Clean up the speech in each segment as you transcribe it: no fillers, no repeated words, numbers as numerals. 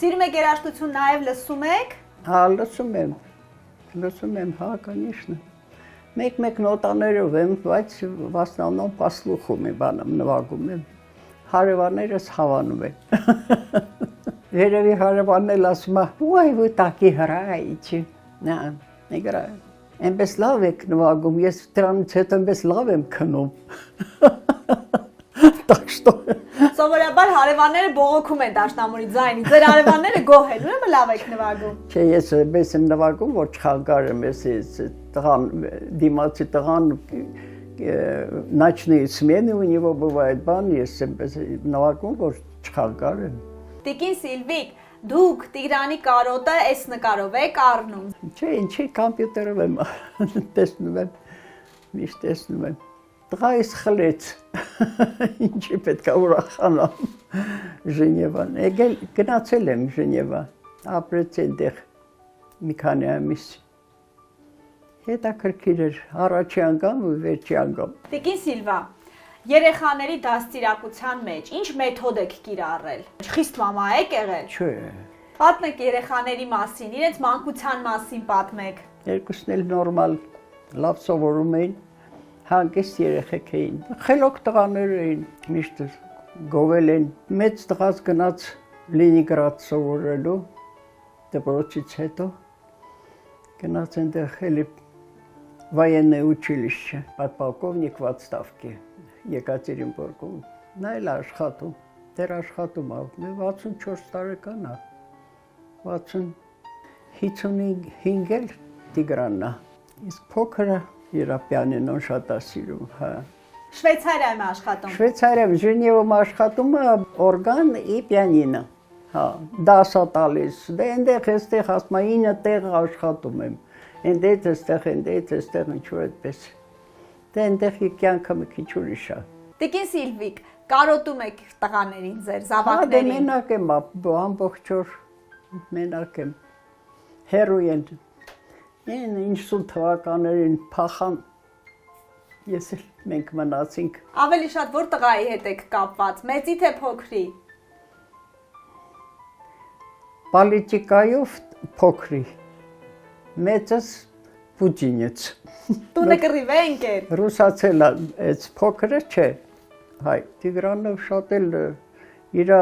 Սիրում եք երաժշտություն նաև լսում եք։ Հա, լսում եմ, հա, конечно։ Մեկ նոտաներով եմ, բայց в основном по слуху մի բան եմ նվագում եմ։ Հարևաններս հավանում են։ Երևի հարևանն էլ ասում է, «Ой, вы так играете». Նա, играю։ Այնպես լավ եք նվագում, ես դրանից հետո այնպես լավ եմ քնում։ Так что Սովորաբար հարևանները բողոքում են դաշնամուրի ձայնի։ Ձեր հարևանները գոհ են, ուրեմն լավ եք նվագում։ Չէ, ես այնպես եմ նվագում, որ չխանգարեմ ես տղան, դիմացի տղան ночные смены у него бывает, բան, ես այնպես նվագում, որ չխանգարեմ։ Տիկին Սիլվիկ, դուք Տիգրանի կարոտը այս նկարով եք առնում։ Չէ, ինչի կոմպյուտերով եմ տեսնում եմ, միշտ տեսնում եմ։ Տղայիս խլեց, ինչի պետք է ուրախանամ Ժնևան, եկել գնացել եմ Ժնևա, ապրեց այնտեղ մի քանի ամիս, հետաքրքիր էր, առաջի անգամ ու վերջի անգամ։ Տիկին Սիլվա, երեխաների դաստիարակության մեջ ինչ մեթոդ եք կիրառել, խիստ մամա եք եղել։ Չէ։ Պատմեք երեխաների մասին, իրենց մանկության մասին պատմեք։ Երկուսն էլ նորմալ, լավ սովորում էին, հանգիստ երեխեք էին, խելոք տղաներ էին, միշտ գովել են, մեծ տղաս գնաց Լենինգրադ սովորելու, դպրոցից հետո, գնաց այնտեղ էլի военное училище, подполковник в отставке, Եկատերինբուրգում, նա էլ աշխատում, դեռ աշխատում ա, 64 տարեկան ա, 55 էլ Տիգրանն ա, իսկ փոքրը իր պիանինոն շատ ա սիրում, հա։ Շվեյցարիայում աշխատում։ Շվեյցարիայում Ժնևում աշխատում ա օրգան и պիանինո, հա, դաս ա տալիս, դե այնտեղ էստեղ ասում ա 9 տեղ աշխատում եմ, այնտեղ էստեղ ինչու այդպես, դե այնտեղ կյանքը մի քիչ ուրիշ ա։ Տիկին Սիլվիկ, կարոտում եք տղաներին ձեր, Հա, դե զավակներին։ մենակ եմ, ամբողջ օր մենակ եմ, հեռու են, ինչ սուն թվականներին փախան, ես էլ մենք մնացինք։ Ավելի շատ որ տղայի հետ եք կապված, մեծի թե փոքրի։ Պոլիտիկայով փոքրի, մեծս Պուտինից։ Տունը կռիվ է ընկեր։ Ռուսացել է, այս փոքրը չէ, հայ, Տիգրանը շատ էլ իր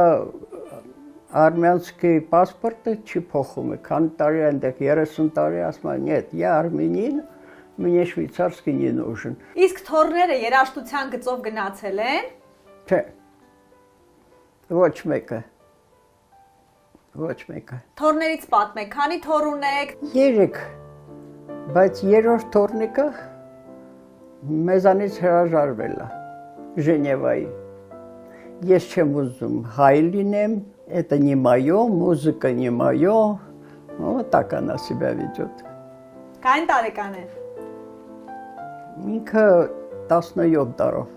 արմյանսկի պասպորտը չի փոխում է, քանի տարի այնտեղ 30 տարի ասում է, «Нет, я армянин, мне швейцарский не нужен»։ Իսկ թոռները երաժշտության գծով գնացել են։ Չէ։ Ոչ մեկը։ Ոչ մեկը։ Թոռներից պատմեք, քանի թոռ ունեք։ 3, բայց երրորդ թոռնիկը մեզանից հրաժարվել է Ժնևայի։ Ես չեմ ուզում հայ լինեմ, это не моё, музыка не моё, вот так она себя ведет։ Քանի տարեկան է։ Ինքը 17 տարով։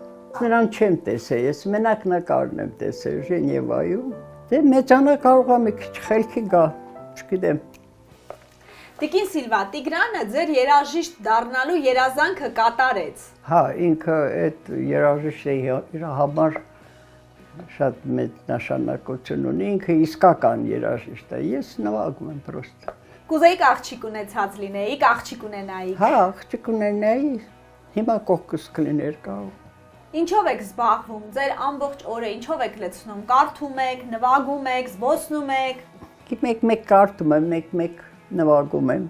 Նրան չեմ տեսել, ես մենակ նկարն եմ տեսել Ժնևայում։ Դե մեծանա կարող է մի քիչ խելքի գա, չգիտեմ։ Տիկին Սիլվա, Տիգրանը ձեր երաժիշտ դառնալու երազանքը կատարեց։ Հա, ինքը այդ երաժիշտը իր համար շատ մեծ նշանակություն ունի, ինքը իսկական երաժիշտ է, ես նվագում եմ պրոստ։ Կուզեիք աղջիկ ունեցած լինեիք, աղջիկ ունենայիք։ Հա, աղջիկ ունենայի, հիմա կողքս կլիներ կարող։ Ինչով եք զբաղվում, ձեր ամբողջ օրը ինչով եք լցնում, կարդում եք, նվագում եք, զբոսնում եք։ Մեկ կարդում եմ, մեկ նվագում եմ,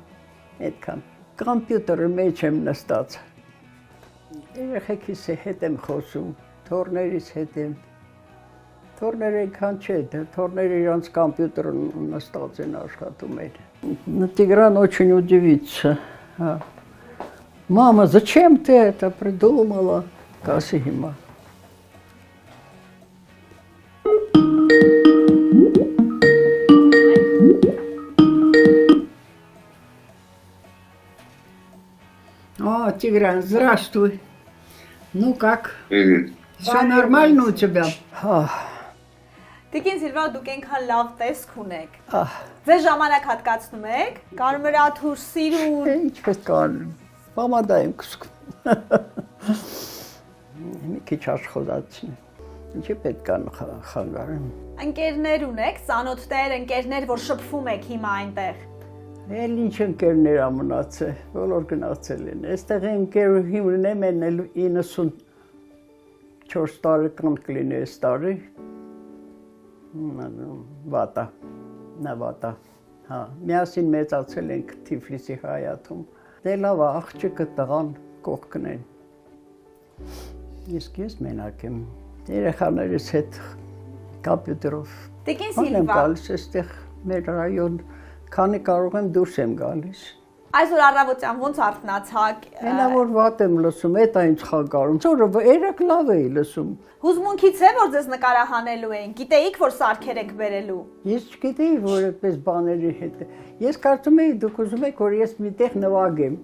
այդքան։ Կոմպյուտերի մեջ եմ նստած։ Երեխեքիս հետ եմ խոսում, թոռներիս հետ եմ։ Թոռները այնքան չէ, թոռները իրանց կոմպյուտերում նստած են աշխատում են։ Тигран очень удивится. Мама, зачем ты это придумала? Կասի հիմա։ О, Тигран, здравствуй. Ну как? Привет. Все нормально у тебя? Տիկին Սիլվա, դուք այնքան լավ տեսք ունեք։ Ձեր ժամանակ հատկացնում եք, կարմրաթուր, սիրուն։ Ինչպես կանեմ, պամադա եմ կսկում։ Մի քիչ աշխոզացին։ Ինչի պետք է խանգարեմ։ Ընկերներ ունեք, ծանոթներ, ընկերներ, որ շփվում եք հիմա այնտեղ։ Էլ ինչ ընկերներ ա մնացել, բոլոր գնացել են։ Այստեղ ընկեր ունեմ են 94 տարեկան կլինի այս տարի։ Վատա, նավատա։ Հա, միասին մեծացել ենք Թիֆլիսի Հայաթում։ Դե լավ է, աղջիկը տղան կողքն են։ Իսկ ես մենակ եմ։ Երեխաներիս հետ կոմպյուտերով։ Տիկին Սիլվա։ Եմ Սիլվա, գալիս այստեղ մեր ռայոն, քանի կարող եմ դուրս եմ գալիս։ այսօր առավոտյան ոնց արթնացաք։ Այնա որ վատ եմ լսում, էդ է ինձ խանգարում։ Ծորը երեք լավ էի լսում։ Հուզմունքից է, որ ձեզ նկարահանելու էին։ Գիտեիք, որ սարքեր եք բերելու։ Ես չգիտեի, որ այդպես բաների հետ։ Ես կարծում էի դուք ուզում եք, որ ես միտեղ նվագեմ։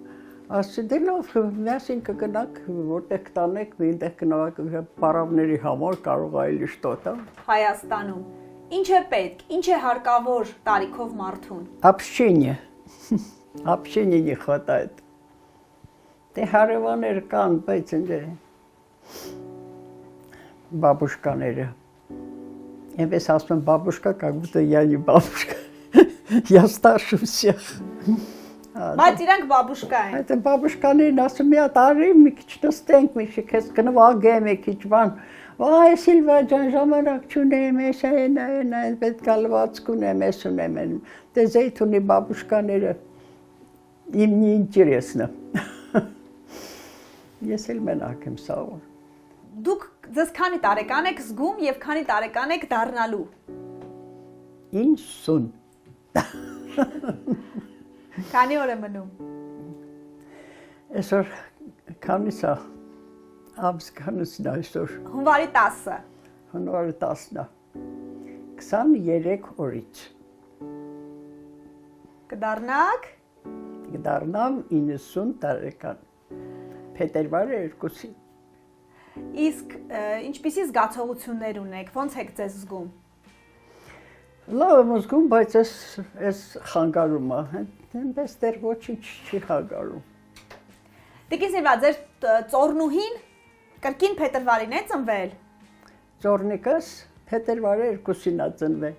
Ասեցի դե լավ, միասին կգնանք, որտեղ կտանեք, միտեղ կնվագենք պարավների համար կարող այլ շտոտա։ Հայաստանում։ Ինչ է պետք, ինչ է հարկավոր տարիքով մարդուն։ Общение. Общение не хватает. Դե հարևաններ կան, բայց ընդ бабушкаները։ Ես ասում եմ бабушка, как будто я не бабушка. Я старше всех. Բայց իրանք բաբուշկա են։ Այդ բաբուշկաներն ասում մի հատ արի, մի քիչ նստենք, մի քիչ կնվագեմ, մի քիչ բան։ Վայ, Սիլվա ջան, ժամանակ չունեմ, ես այն, պետք է լվացք ունեմ, ես ունեմ։ Դե Զեյթունի բաբուշկաները им не интересно։ Ես էլ մենակ եմ սաղ։ Դուք ձեզ քանի տարեկան եք զգում եւ քանի տարեկան եք դառնալու։ 90։ Քանի օր է մնում։ Այսօր քանիս է ամսկանցն այսօր։ Հունվարի 10-ը։ Հունվարի 10-ն է։ 23 օրից։ Կդառնաք։ Կդառնամ 90 տարեկան։ Փետրվարի 2-ին։ Իսկ ինչպիսի զգացողություններ ունեք, ոնց եք ձեզ զգում։ Լավ եմ զգում, բայց ես խանգարում է, այնպես դեռ ոչինչ չի խանգարում։ Տիկին Սիլվա, ձեր ծոռնուհին կրկին փետրվարին է ծնվել։ Ծոռնիկս փետրվարի 2-ին է ծնվել։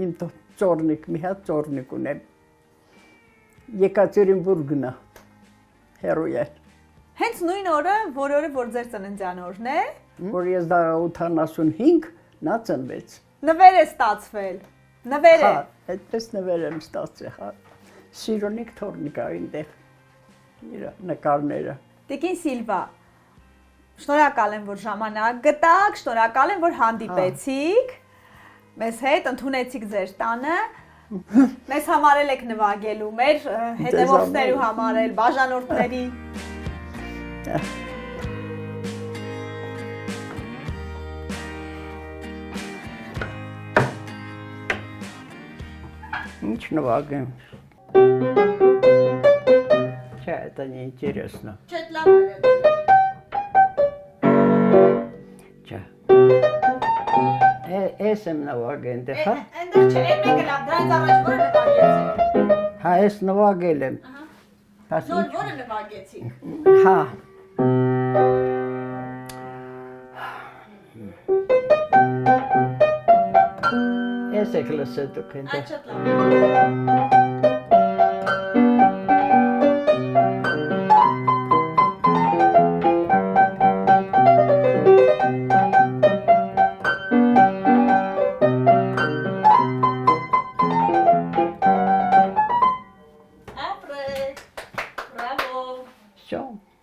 Իմ ծոռնիկ, մի հատ ծոռնիկ ունեմ։ Եկատերինբուրգն է, հերոյ է։ Հենց նույն օրը, որ ձեր ծննդյան օրն է, որ ես դա 85, նա ծնվեց։ նվեր է ստացվել։ Նվեր է։ Հա, այդպես նվեր եմ ստացել, հա։ Սիրոնիկ թորնիկ է այնտեղ։ Իր նկարները։ Տիկին Սիլվա, շնորհակալ եմ, որ ժամանակ գտաք, շնորհակալ եմ, որ հանդիպեցիք։ Մեզ հետ ընդունեցիք ձեր տանը։ Մեզ համարել եք նվագելու, մեր հետևորդներու համարել, բաժանորդների։ Ինչ նվագեմ։ Չէ, это не интересно։ Չէ, լավ է։ Չէ։ Ես եմ նվագեն, դե հա։ Այնտեղ չէ, այն մեկը լավ, դրանից առաջ որը նվագեցիք։ Հա, ես նվագել եմ։ Նոր որը նվագեցիք։ Հա։ Ես եք լսել դուք այնտեղ։ Շատ լավ։ Всё։